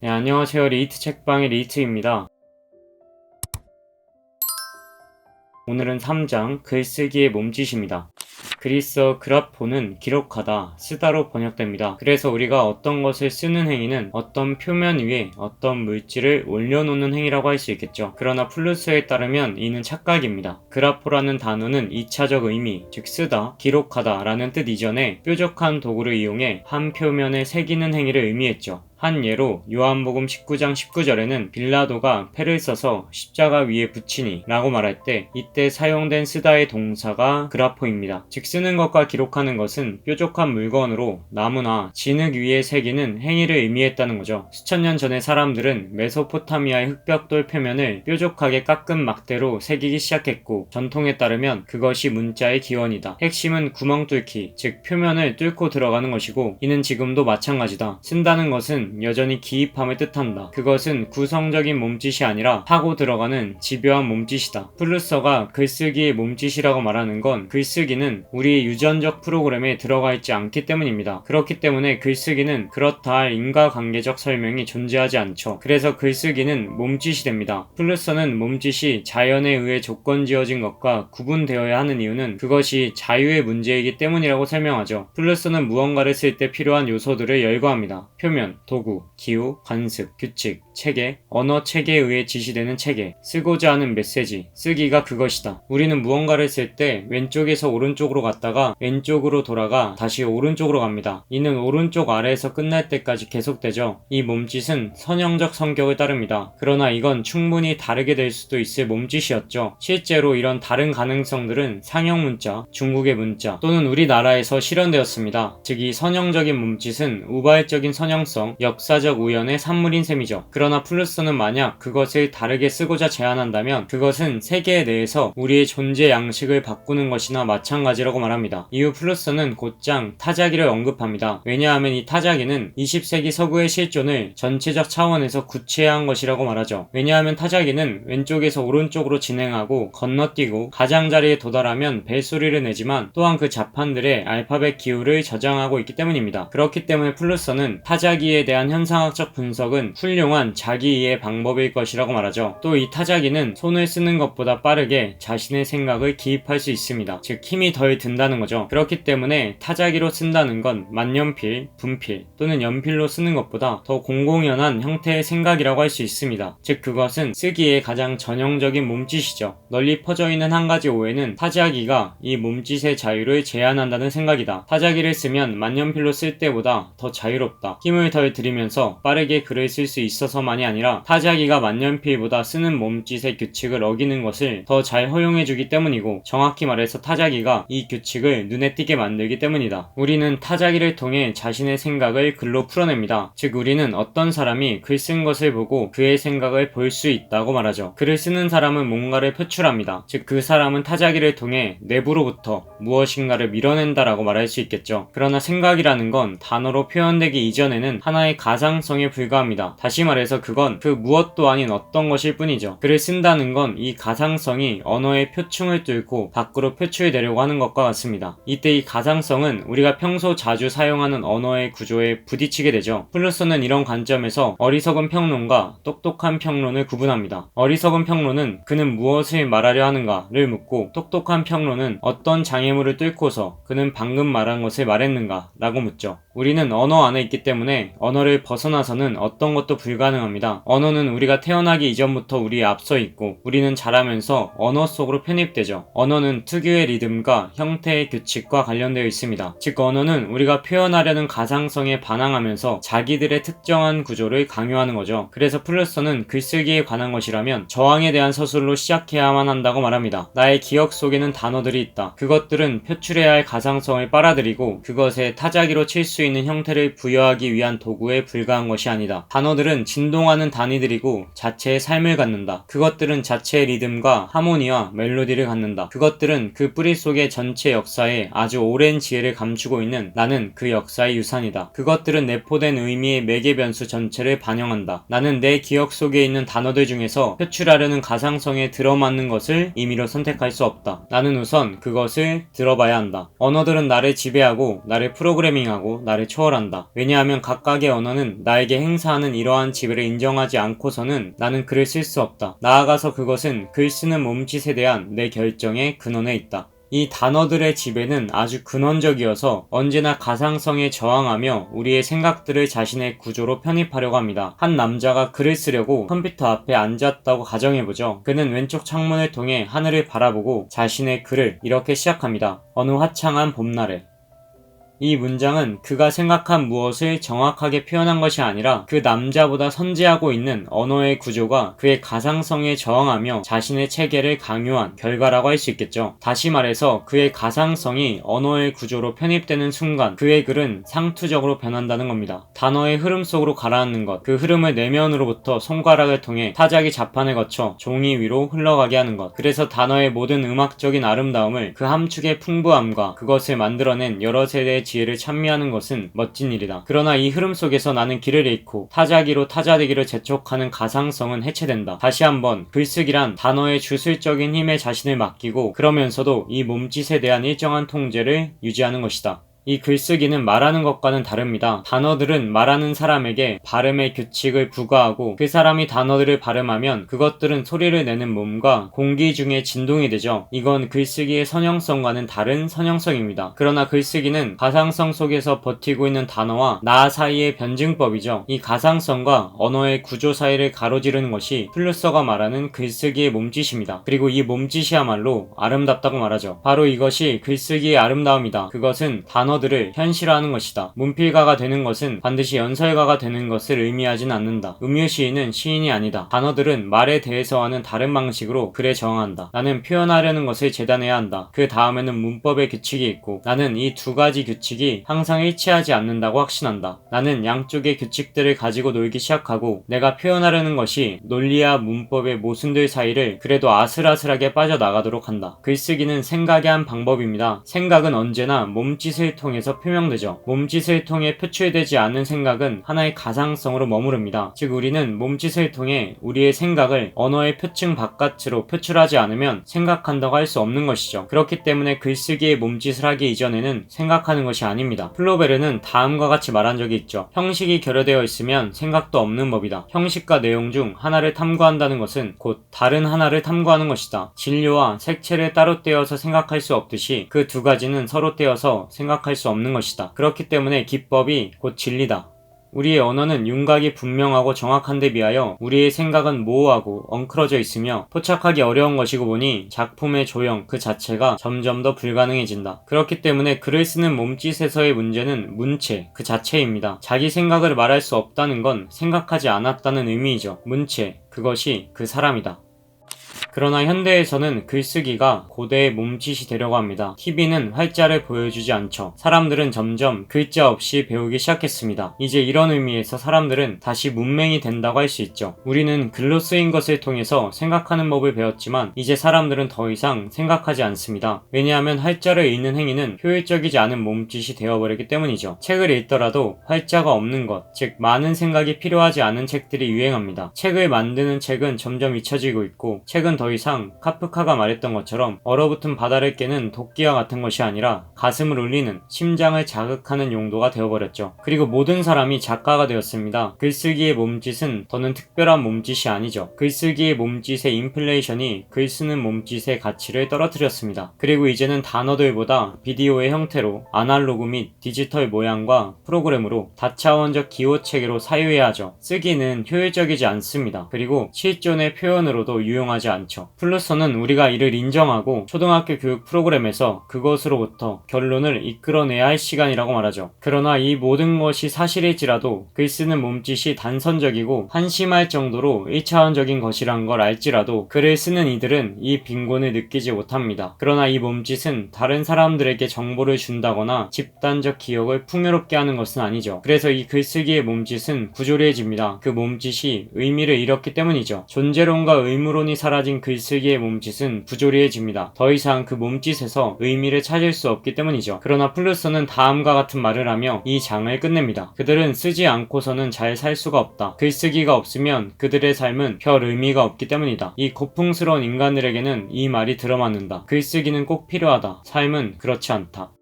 네, 안녕하세요. 리히트 책방의 리히트입니다. 오늘은 3장 글쓰기의 몸짓입니다. 그리스어 그라포는 기록하다, 쓰다로 번역됩니다. 그래서 우리가 어떤 것을 쓰는 행위는 어떤 표면 위에 어떤 물질을 올려놓는 행위라고 할 수 있겠죠. 그러나 플루스어에 따르면 이는 착각입니다. 그라포라는 단어는 2차적 의미, 즉 쓰다, 기록하다 라는 뜻 이전에 뾰족한 도구를 이용해 한 표면에 새기는 행위를 의미했죠. 한 예로 요한복음 19장 19절에는 빌라도가 패를 써서 십자가 위에 붙이니 라고 말할 때 이때 사용된 쓰다의 동사가 그라포입니다. 즉 쓰는 것과 기록하는 것은 뾰족한 물건으로 나무나 진흙 위에 새기는 행위를 의미했다는 거죠. 수천 년 전의 사람들은 메소포타미아의 흙벽돌 표면을 뾰족하게 깎은 막대로 새기기 시작했고 전통에 따르면 그것이 문자의 기원이다. 핵심은 구멍 뚫기, 즉 표면을 뚫고 들어가는 것이고 이는 지금도 마찬가지다. 쓴다는 것은 여전히 기입함을 뜻한다. 그것은 구성적인 몸짓이 아니라 파고 들어가는 집요한 몸짓이다. 플루서가 글쓰기의 몸짓이라고 말하는 건 글쓰기는 우리의 유전적 프로그램에 들어가 있지 않기 때문입니다. 그렇기 때문에 글쓰기는 그렇다 할 인과관계적 설명이 존재하지 않죠. 그래서 글쓰기는 몸짓이 됩니다. 플루서는 몸짓이 자연에 의해 조건 지어진 것과 구분되어야 하는 이유는 그것이 자유의 문제이기 때문이라고 설명하죠. 플루서는 무언가를 쓸 때 필요한 요소들을 열거합니다. 표면, 도구, 기호, 관습, 규칙, 체계, 언어 체계에 의해 지시되는 체계, 쓰고자 하는 메시지, 쓰기가 그것이다. 우리는 무언가를 쓸 때 왼쪽에서 오른쪽으로 갔다가 왼쪽으로 돌아가 다시 오른쪽으로 갑니다. 이는 오른쪽 아래에서 끝날 때까지 계속되죠. 이 몸짓은 선형적 성격을 따릅니다. 그러나 이건 충분히 다르게 될 수도 있을 몸짓이었죠. 실제로 이런 다른 가능성들은 상형 문자, 중국의 문자 또는 우리나라에서 실현되었습니다. 즉 이 선형적인 몸짓은 우발적인 선형성, 역사적 우연의 산물인 셈이죠. 그러나 플루스는 만약 그것을 다르게 쓰고자 제안한다면 그것은 세계 내에서 우리의 존재 양식을 바꾸는 것이나 마찬가지라고 말합니다. 이후 플루스는 곧장 타자기를 언급합니다. 왜냐하면 이 타자기는 20세기 서구의 실존을 전체적 차원에서 구체화한 것이라고 말하죠. 왜냐하면 타자기는 왼쪽에서 오른쪽으로 진행하고 건너뛰고 가장자리에 도달하면 벨소리를 내지만 또한 그 자판들의 알파벳 기호를 저장하고 있기 때문입니다. 그렇기 때문에 플루스는 타자기에 대한 현상학적 분석은 훌륭한 자기 이해 방법일 것이라고 말하죠. 또 이 타자기는 손을 쓰는 것보다 빠르게 자신의 생각을 기입할 수 있습니다. 즉 힘이 덜 든다는 거죠. 그렇기 때문에 타자기로 쓴다는 건 만연필, 분필 또는 연필로 쓰는 것보다 더 공공연한 형태의 생각이라고 할 수 있습니다. 즉 그것은 쓰기의 가장 전형적인 몸짓이죠. 널리 퍼져 있는 한 가지 오해는 타자기가 이 몸짓의 자유를 제한한다는 생각이다. 타자기를 쓰면 만연필로 쓸 때보다 더 자유롭다. 힘을 덜 들이면서 빠르게 글을 쓸 수 있어서만이 아니라 타자기가 만년필보다 쓰는 몸짓의 규칙을 어기는 것을 더 잘 허용해주기 때문이고 정확히 말해서 타자기가 이 규칙을 눈에 띄게 만들기 때문이다. 우리는 타자기를 통해 자신의 생각을 글로 풀어냅니다. 즉 우리는 어떤 사람이 글 쓴 것을 보고 그의 생각을 볼 수 있다고 말하죠. 글을 쓰는 사람은 뭔가를 표출합니다. 즉 그 사람은 타자기를 통해 내부로부터 무엇인가를 밀어낸다라고 말할 수 있겠죠. 그러나 생각이라는 건 단어로 표현되기 이전에는 하나의 가상성에 불과합니다. 다시 말해서 그건 그 무엇도 아닌 어떤 것일 뿐이죠. 글을 쓴다는 건 이 가상성이 언어의 표충을 뚫고 밖으로 표출되려고 하는 것과 같습니다. 이때 이 가상성은 우리가 평소 자주 사용하는 언어의 구조에 부딪히게 되죠. 플루스는 이런 관점에서 어리석은 평론과 똑똑한 평론을 구분합니다. 어리석은 평론은 그는 무엇을 말하려 하는가를 묻고 똑똑한 평론은 어떤 장애물을 뚫고서 그는 방금 말한 것을 말했는가 라고 묻죠. 우리는 언어 안에 있기 때문에 언어를 벗어나서는 어떤 것도 불가능합니다. 언어는 우리가 태어나기 이전부터 우리에 앞서 있고 우리는 자라면서 언어 속으로 편입되죠. 언어는 특유의 리듬과 형태의 규칙과 관련되어 있습니다. 즉 언어는 우리가 표현하려는 가상성에 반항하면서 자기들의 특정한 구조를 강요하는 거죠. 그래서 플루스는 글쓰기에 관한 것이라면 저항에 대한 서술로 시작해야만 한다고 말합니다. 나의 기억 속에는 단어들이 있다. 그것들은 표출해야 할 가상성을 빨아들이고 그것에 타자기로 칠 수 있는 형태를 부여하기 위한 도구에 불과한 것이 아니다. 단어들은 진동하는 단위들이고 자체의 삶을 갖는다. 그것들은 자체의 리듬과 하모니와 멜로디를 갖는다. 그것들은 그 뿌리 속의 전체 역사에 아주 오랜 지혜를 감추고 있는 나는 그 역사의 유산이다. 그것들은 내포된 의미의 매개 변수 전체를 반영한다. 나는 내 기억 속에 있는 단어들 중에서 표출하려는 가상성에 들어맞는 것을 임의로 선택할 수 없다. 나는 우선 그것을 들어봐야 한다. 언어들은 나를 지배하고 나를 프로그래밍하고 나를 초월한다. 왜냐하면 각각의 언어는 나에게 행사하는 이러한 지배를 인정하지 않고서는 나는 글을 쓸 수 없다. 나아가서 그것은 글 쓰는 몸짓에 대한 내 결정의 근원에 있다. 이 단어들의 지배는 아주 근원적이어서 언제나 가상성에 저항하며 우리의 생각들을 자신의 구조로 편입하려고 합니다. 한 남자가 글을 쓰려고 컴퓨터 앞에 앉았다고 가정해보죠. 그는 왼쪽 창문을 통해 하늘을 바라보고 자신의 글을 이렇게 시작합니다. 어느 화창한 봄날에. 이 문장은 그가 생각한 무엇을 정확하게 표현한 것이 아니라 그 남자보다 선지하고 있는 언어의 구조가 그의 가상성에 저항하며 자신의 체계를 강요한 결과라고 할 수 있겠죠. 다시 말해서 그의 가상성이 언어의 구조로 편입되는 순간 그의 글은 상투적으로 변한다는 겁니다. 단어의 흐름 속으로 가라앉는 것, 그 흐름을 내면으로부터 손가락을 통해 타자기 자판을 거쳐 종이 위로 흘러가게 하는 것. 그래서 단어의 모든 음악적인 아름다움을 그 함축의 풍부함과 그것을 만들어낸 여러 세대의 지혜를 찬미하는 것은 멋진 일이다. 그러나 이 흐름 속에서 나는 길을 잃고 타자기로 타자되기를 재촉하는 가상성은 해체된다. 다시 한번 글쓰기란 단어의 주술적인 힘에 자신을 맡기고 그러면서도 이 몸짓에 대한 일정한 통제를 유지하는 것이다. 이 글쓰기는 말하는 것과는 다릅니다. 단어들은 말하는 사람에게 발음의 규칙을 부과하고 그 사람이 단어들을 발음하면 그것들은 소리를 내는 몸과 공기 중에 진동이 되죠. 이건 글쓰기의 선형성과는 다른 선형성입니다. 그러나 글쓰기는 가상성 속에서 버티고 있는 단어와 나 사이의 변증법이죠. 이 가상성과 언어의 구조 사이를 가로지르는 것이 플루서가 말하는 글쓰기의 몸짓입니다. 그리고 이 몸짓이야말로 아름답다고 말하죠. 바로 이것이 글쓰기의 아름다움이다. 그것은 단어들을 현실화하는 것이다. 문필가가 되는 것은 반드시 연설가가 되는 것을 의미하진 않는다. 음유시인은 시인이 아니다. 단어들은 말에 대해서와는 다른 방식으로 글에 저항한다. 나는 표현하려는 것을 재단해야 한다. 그 다음에는 문법의 규칙이 있고 나는 이 두 가지 규칙이 항상 일치하지 않는다고 확신한다. 나는 양쪽의 규칙들을 가지고 놀기 시작하고 내가 표현하려는 것이 논리와 문법의 모순들 사이를 그래도 아슬아슬하게 빠져나가도록 한다. 글쓰기는 생각의 한 방법입니다. 생각은 언제나 몸짓을 통해서 표명되죠. 몸짓을 통해 표출되지 않은 생각은 하나의 가상성으로 머무릅니다. 즉 우리는 몸짓을 통해 우리의 생각을 언어의 표층 바깥으로 표출하지 않으면 생각한다고 할 수 없는 것이죠. 그렇기 때문에 글쓰기의 몸짓을 하기 이전에는 생각하는 것이 아닙니다. 플로베르는 다음과 같이 말한 적이 있죠. 형식이 결여되어 있으면 생각도 없는 법이다. 형식과 내용 중 하나를 탐구한다는 것은 곧 다른 하나를 탐구하는 것이다. 진료와 색채를 따로 떼어서 생각할 수 없듯이 그 두 가지는 서로 떼어서 생각할 수 없는 것이다. 그렇기 때문에 기법이 곧 진리다. 우리의 언어는 윤곽이 분명하고 정확한데 비하여 우리의 생각은 모호하고 엉클어져 있으며 포착하기 어려운 것이고 보니 작품의 조형 그 자체가 점점 더 불가능해진다. 그렇기 때문에 글을 쓰는 몸짓에서의 문제는 문체 그 자체입니다. 자기 생각을 말할 수 없다는 건 생각하지 않았다는 의미이죠. 문체 그것이 그 사람이다. 그러나 현대에서는 글쓰기가 고대의 몸짓이 되려고 합니다. TV는 활자를 보여주지 않죠. 사람들은 점점 글자 없이 배우기 시작했습니다. 이제 이런 의미에서 사람들은 다시 문맹이 된다고 할 수 있죠. 우리는 글로 쓰인 것을 통해서 생각하는 법을 배웠지만 이제 사람들은 더 이상 생각하지 않습니다. 왜냐하면 활자를 읽는 행위는 효율적이지 않은 몸짓이 되어버리기 때문이죠. 책을 읽더라도 활자가 없는 것, 즉 많은 생각이 필요하지 않은 책들이 유행합니다. 책을 만드는 책은 점점 잊혀지고 있고 책은 더 이상 카프카가 말했던 것처럼 얼어붙은 바다를 깨는 도끼와 같은 것이 아니라 가슴을 울리는 심장을 자극하는 용도가 되어버렸죠. 그리고 모든 사람이 작가가 되었습니다. 글쓰기의 몸짓은 더는 특별한 몸짓이 아니죠. 글쓰기의 몸짓의 인플레이션이 글쓰는 몸짓의 가치를 떨어뜨렸습니다. 그리고 이제는 단어들보다 비디오의 형태로 아날로그 및 디지털 모양과 프로그램으로 다차원적 기호 체계로 사유해야 하죠. 쓰기는 효율적이지 않습니다. 그리고 실존의 표현으로도 유용하지 않죠. 플루서는 우리가 이를 인정하고 초등학교 교육 프로그램에서 그것으로부터 결론을 이끌어내야 할 시간이라고 말하죠. 그러나 이 모든 것이 사실일지라도 글쓰는 몸짓이 단선적이고 한심할 정도로 1차원적인 것이란 걸 알지라도 글을 쓰는 이들은 이 빈곤을 느끼지 못합니다. 그러나 이 몸짓은 다른 사람들에게 정보를 준다거나 집단적 기억을 풍요롭게 하는 것은 아니죠. 그래서 이 글쓰기의 몸짓은 부조리해집니다. 그 몸짓이 의미를 잃었기 때문이죠. 존재론과 의무론이 사라진 글쓰기의 몸짓은 부조리해집니다. 더 이상 그 몸짓에서 의미를 찾을 수 없기 때문이죠. 그러나 플루서는 다음과 같은 말을 하며 이 장을 끝냅니다. 그들은 쓰지 않고서는 잘 살 수가 없다. 글쓰기가 없으면 그들의 삶은 별 의미가 없기 때문이다. 이 고풍스러운 인간들에게는 이 말이 들어맞는다. 글쓰기는 꼭 필요하다. 삶은 그렇지 않다.